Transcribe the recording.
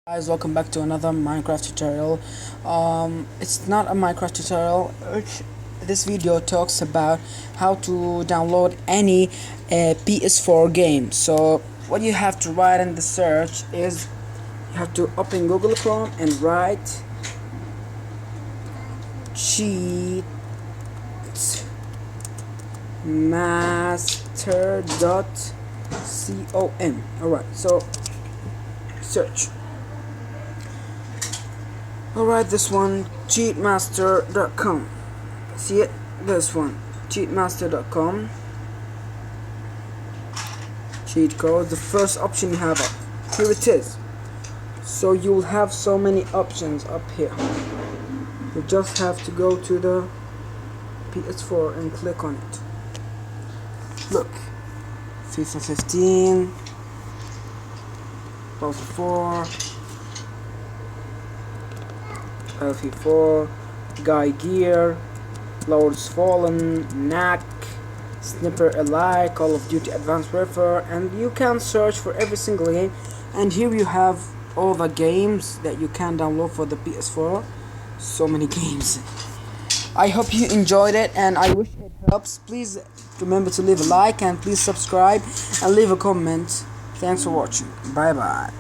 Guys, welcome back to another Minecraft tutorial. It's not a Minecraft tutorial. This video talks about how to download any ps4 game. So what you have to write in the search is you have to open Google Chrome and write cheat master.com. Alright, so search. Alright, this one, cheatmaster.com. See it? This one, cheatmaster.com. Cheat code, the first option you have up. Here it is. So you'll have so many options up here. You just have to go to the ps4 and click on it. Look, FIFA 15, ps4, ps4, Guy Gear, Lords Fallen, Knack, Sniper Alike, Call of Duty Advanced Warfare, and you can search for every single game. And here you have all the games that you can download for the ps4. So many games. I hope you enjoyed it, and I wish it helps. Please remember to leave a like, and please subscribe and leave a comment. Thanks for watching. Bye bye.